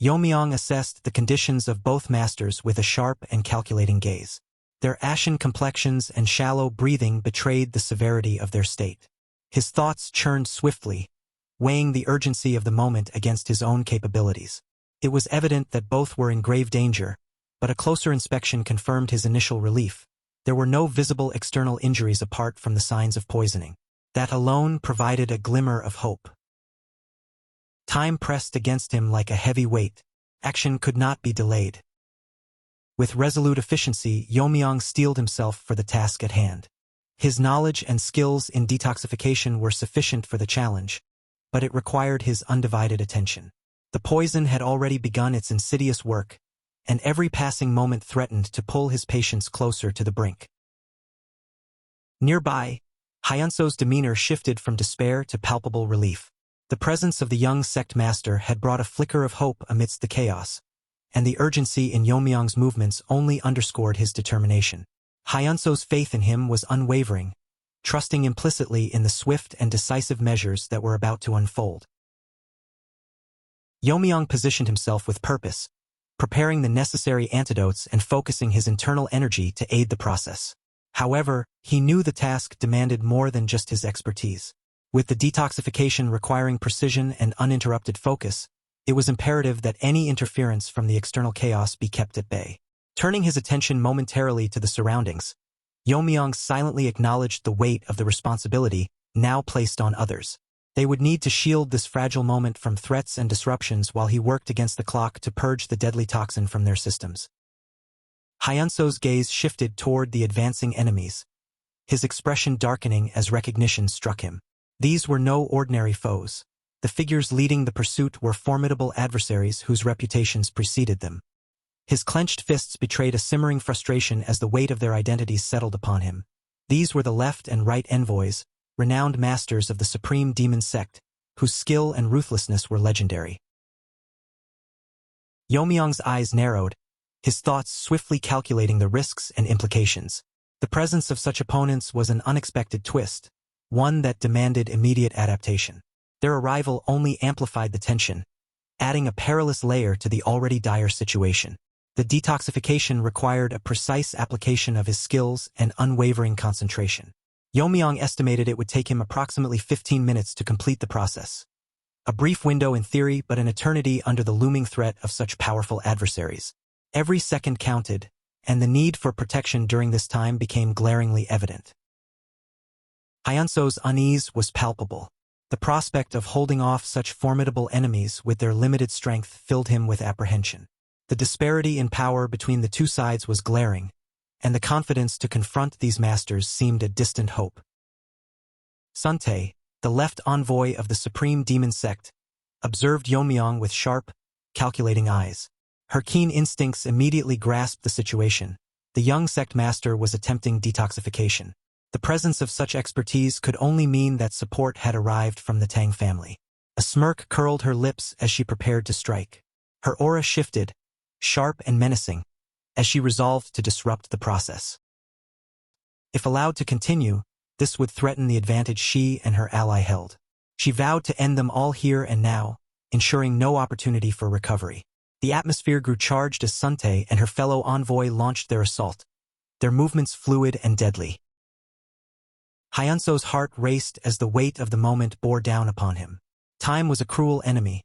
Yeon-Myeong assessed the conditions of both masters with a sharp and calculating gaze. Their ashen complexions and shallow breathing betrayed the severity of their state. His thoughts churned swiftly, weighing the urgency of the moment against his own capabilities. It was evident that both were in grave danger, but a closer inspection confirmed his initial relief. There were no visible external injuries apart from the signs of poisoning. That alone provided a glimmer of hope. Time pressed against him like a heavy weight. Action could not be delayed. With resolute efficiency, Yeon-Myeong steeled himself for the task at hand. His knowledge and skills in detoxification were sufficient for the challenge, but it required his undivided attention. The poison had already begun its insidious work, and every passing moment threatened to pull his patients closer to the brink. Nearby, Hyunso's demeanor shifted from despair to palpable relief. The presence of the young sect master had brought a flicker of hope amidst the chaos, and the urgency in Yeon-Myeong's movements only underscored his determination. Hyunso's faith in him was unwavering, trusting implicitly in the swift and decisive measures that were about to unfold. Yeon-Myeong positioned himself with purpose, preparing the necessary antidotes and focusing his internal energy to aid the process. However, he knew the task demanded more than just his expertise. With the detoxification requiring precision and uninterrupted focus, it was imperative that any interference from the external chaos be kept at bay. Turning his attention momentarily to the surroundings, Yeon-Myeong silently acknowledged the weight of the responsibility now placed on others. They would need to shield this fragile moment from threats and disruptions while he worked against the clock to purge the deadly toxin from their systems. Hyunso's gaze shifted toward the advancing enemies, his expression darkening as recognition struck him. These were no ordinary foes. The figures leading the pursuit were formidable adversaries whose reputations preceded them. His clenched fists betrayed a simmering frustration as the weight of their identities settled upon him. These were the left and right envoys, renowned masters of the supreme demon sect, whose skill and ruthlessness were legendary. Yeon-Myeong's eyes narrowed, his thoughts swiftly calculating the risks and implications. The presence of such opponents was an unexpected twist, one that demanded immediate adaptation. Their arrival only amplified the tension, adding a perilous layer to the already dire situation. The detoxification required a precise application of his skills and unwavering concentration. Yeon-Myeong estimated it would take him approximately 15 minutes to complete the process. A brief window in theory, but an eternity under the looming threat of such powerful adversaries. Every second counted, and the need for protection during this time became glaringly evident. Hyunso's unease was palpable. The prospect of holding off such formidable enemies with their limited strength filled him with apprehension. The disparity in power between the two sides was glaring, and the confidence to confront these masters seemed a distant hope. Suntae, the left envoy of the supreme demon sect, observed Yeon-Myeong with sharp, calculating eyes. Her keen instincts immediately grasped the situation. The young sect master was attempting detoxification. The presence of such expertise could only mean that support had arrived from the Tang family. A smirk curled her lips as she prepared to strike. Her aura shifted, sharp and menacing, as she resolved to disrupt the process. If allowed to continue, this would threaten the advantage she and her ally held. She vowed to end them all here and now, ensuring no opportunity for recovery. The atmosphere grew charged as Suntae and her fellow envoy launched their assault, their movements fluid and deadly. Hyunso's heart raced as the weight of the moment bore down upon him. Time was a cruel enemy,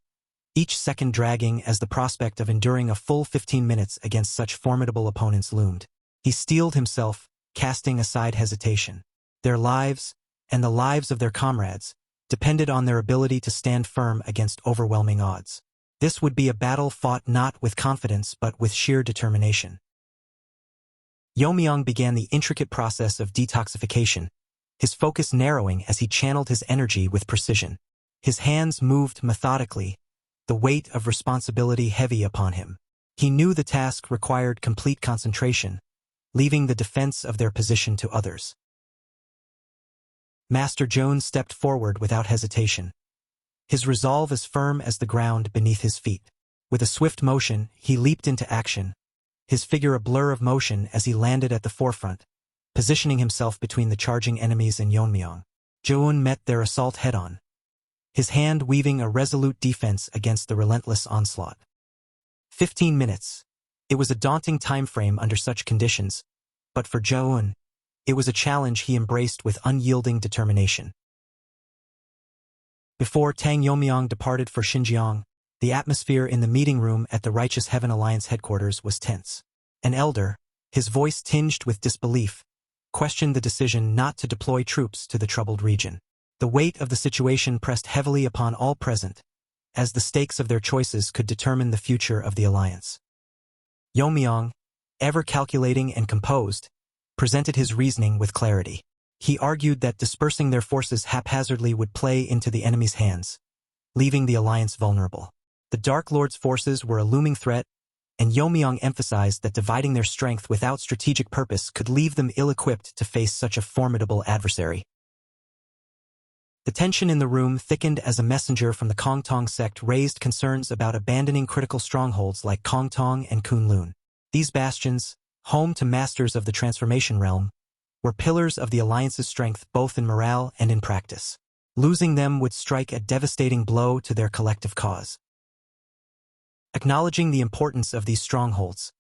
each second dragging as the prospect of enduring a full 15 minutes against such formidable opponents loomed. He steeled himself, casting aside hesitation. Their lives, and the lives of their comrades, depended on their ability to stand firm against overwhelming odds. This would be a battle fought not with confidence but with sheer determination. Yeon-Myeong began the intricate process of detoxification, his focus narrowing as he channeled his energy with precision. His hands moved methodically, the weight of responsibility heavy upon him. He knew the task required complete concentration, leaving the defense of their position to others. Master Joan stepped forward without hesitation, his resolve as firm as the ground beneath his feet. With a swift motion, he leaped into action, his figure a blur of motion as he landed at the forefront, positioning himself between the charging enemies and Yeon-Myeong. Joan met their assault head-on, his hand weaving a resolute defense against the relentless onslaught. 15 minutes. It was a daunting time frame under such conditions, but for Joan, it was a challenge he embraced with unyielding determination. Before Tang Yeon-Myeong departed for Xinjiang, the atmosphere in the meeting room at the Righteous Heaven Alliance headquarters was tense. An elder, his voice tinged with disbelief, questioned the decision not to deploy troops to the troubled region. The weight of the situation pressed heavily upon all present, as the stakes of their choices could determine the future of the alliance. Yeon-Myeong, ever calculating and composed, presented his reasoning with clarity. He argued that dispersing their forces haphazardly would play into the enemy's hands, leaving the alliance vulnerable. The Dark Lord's forces were a looming threat, and Yeon-Myeong emphasized that dividing their strength without strategic purpose could leave them ill-equipped to face such a formidable adversary. The tension in the room thickened as a messenger from the Kongtong sect raised concerns about abandoning critical strongholds like Kongtong and Kunlun. These bastions, home to masters of the transformation realm, were pillars of the alliance's strength both in morale and in practice. Losing them would strike a devastating blow to their collective cause. Acknowledging the importance of these strongholds,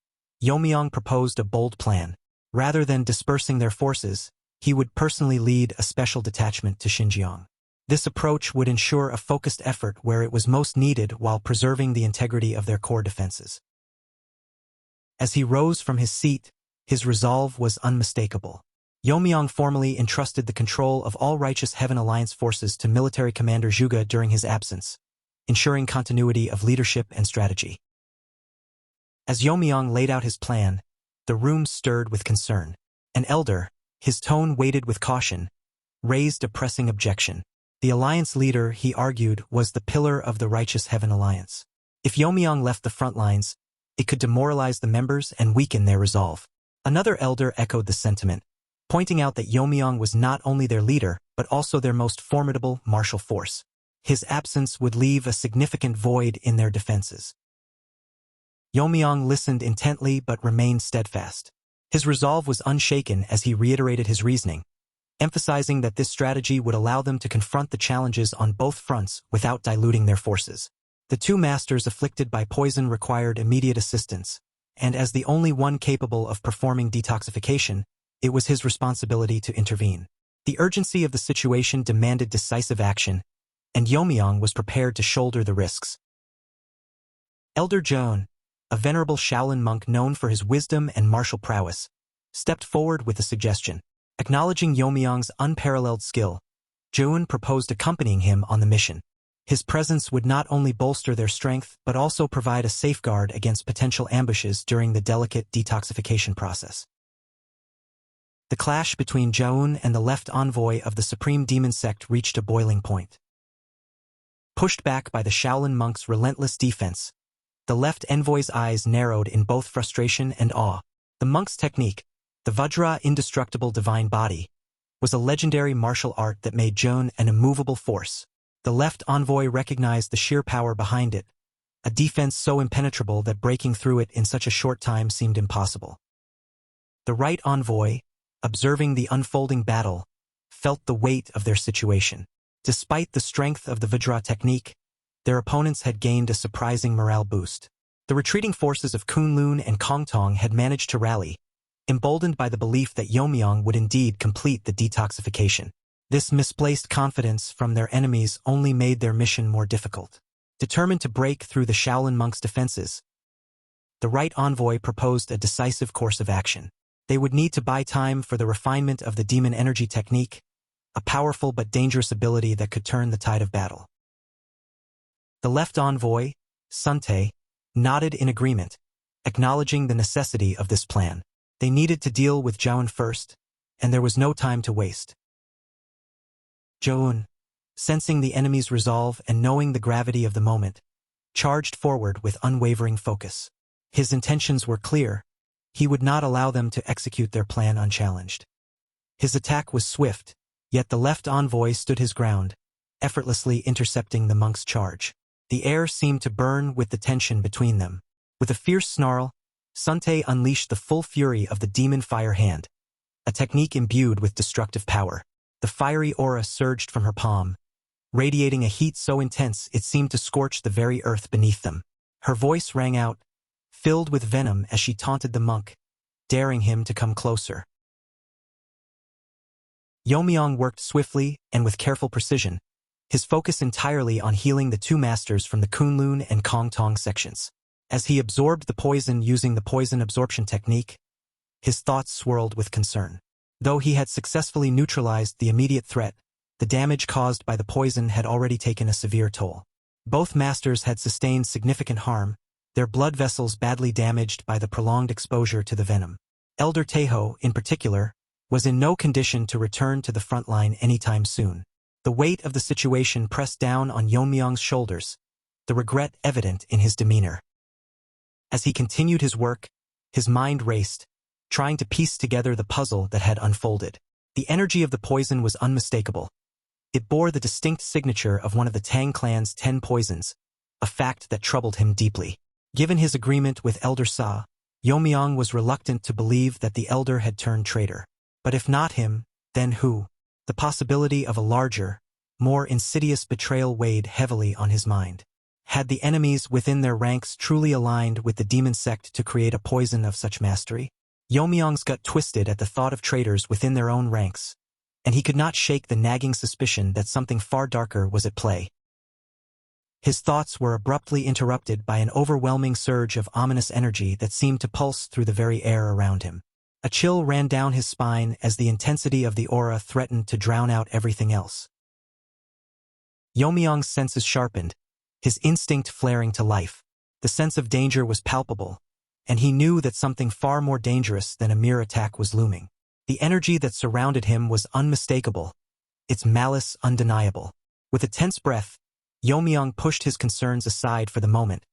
Yeon-Myeong proposed a bold plan. Rather than dispersing their forces, he would personally lead a special detachment to Xinjiang. This approach would ensure a focused effort where it was most needed while preserving the integrity of their core defenses. As he rose from his seat, his resolve was unmistakable. Yeon-Myeong formally entrusted the control of all Righteous Heaven Alliance forces to military commander Zhuge during his absence, ensuring continuity of leadership and strategy. As Yeon-Myeong laid out his plan, the room stirred with concern. An elder, his tone weighted with caution, raised a pressing objection. The alliance leader, he argued, was the pillar of the Righteous Heaven Alliance. If Yeon-Myeong left the front lines, it could demoralize the members and weaken their resolve. Another elder echoed the sentiment, pointing out that Yeon-Myeong was not only their leader, but also their most formidable martial force. His absence would leave a significant void in their defenses. Yeon-Myeong listened intently but remained steadfast. His resolve was unshaken as he reiterated his reasoning, emphasizing that this strategy would allow them to confront the challenges on both fronts without diluting their forces. The two masters afflicted by poison required immediate assistance, and as the only one capable of performing detoxification, it was his responsibility to intervene. The urgency of the situation demanded decisive action, and Yeon-Myeong was prepared to shoulder the risks. Elder Joan, a venerable Shaolin monk known for his wisdom and martial prowess, stepped forward with a suggestion. Acknowledging Yeon-Myeong's unparalleled skill, Joan proposed accompanying him on the mission. His presence would not only bolster their strength but also provide a safeguard against potential ambushes during the delicate detoxification process. The clash between Joan and the left envoy of the Supreme Demon Sect reached a boiling point. Pushed back by the Shaolin monk's relentless defense, the left envoy's eyes narrowed in both frustration and awe. The monk's technique, the Vajra indestructible divine body, was a legendary martial art that made Joan an immovable force. The left envoy recognized the sheer power behind it, a defense so impenetrable that breaking through it in such a short time seemed impossible. The right envoy, observing the unfolding battle, felt the weight of their situation. Despite the strength of the Vajra technique, their opponents had gained a surprising morale boost. The retreating forces of Kunlun and Kongtong had managed to rally, emboldened by the belief that Yeon-Myeong would indeed complete the detoxification. This misplaced confidence from their enemies only made their mission more difficult. Determined to break through the Shaolin monk's defenses, the right envoy proposed a decisive course of action. They would need to buy time for the refinement of the demon energy technique, a powerful but dangerous ability that could turn the tide of battle. The left envoy, Suntae, nodded in agreement, acknowledging the necessity of this plan. They needed to deal with Joan first, and there was no time to waste. Joan, sensing the enemy's resolve and knowing the gravity of the moment, charged forward with unwavering focus. His intentions were clear. He would not allow them to execute their plan unchallenged. His attack was swift, yet the left envoy stood his ground, effortlessly intercepting the monk's charge. The air seemed to burn with the tension between them. With a fierce snarl, Suntae unleashed the full fury of the demon fire hand, a technique imbued with destructive power. The fiery aura surged from her palm, radiating a heat so intense it seemed to scorch the very earth beneath them. Her voice rang out, filled with venom as she taunted the monk, daring him to come closer. Yeon-Myeong worked swiftly and with careful precision, his focus entirely on healing the two masters from the Kunlun and Kongtong sections. As he absorbed the poison using the poison absorption technique, his thoughts swirled with concern. Though he had successfully neutralized the immediate threat, the damage caused by the poison had already taken a severe toll. Both masters had sustained significant harm, their blood vessels badly damaged by the prolonged exposure to the venom. Elder Taeho, in particular, was in no condition to return to the front line anytime soon. The weight of the situation pressed down on Yeon-Myeong's shoulders, the regret evident in his demeanor. As he continued his work, his mind raced, trying to piece together the puzzle that had unfolded. The energy of the poison was unmistakable. It bore the distinct signature of one of the Tang clan's 10 poisons, a fact that troubled him deeply. Given his agreement with Elder Sa, Yeon-Myeong was reluctant to believe that the elder had turned traitor. But if not him, then who? The possibility of a larger, more insidious betrayal weighed heavily on his mind. Had the enemies within their ranks truly aligned with the demon sect to create a poison of such mastery? Yeon-Myeong's gut twisted at the thought of traitors within their own ranks, and he could not shake the nagging suspicion that something far darker was at play. His thoughts were abruptly interrupted by an overwhelming surge of ominous energy that seemed to pulse through the very air around him. A chill ran down his spine as the intensity of the aura threatened to drown out everything else. Yeon-Myeong's senses sharpened, his instinct flaring to life. The sense of danger was palpable, and he knew that something far more dangerous than a mere attack was looming. The energy that surrounded him was unmistakable, its malice undeniable. With a tense breath, Yeon-Myeong pushed his concerns aside for the moment,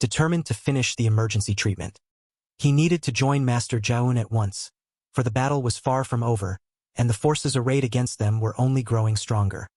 determined to finish the emergency treatment. He needed to join Master Joan at once, for the battle was far from over, and the forces arrayed against them were only growing stronger.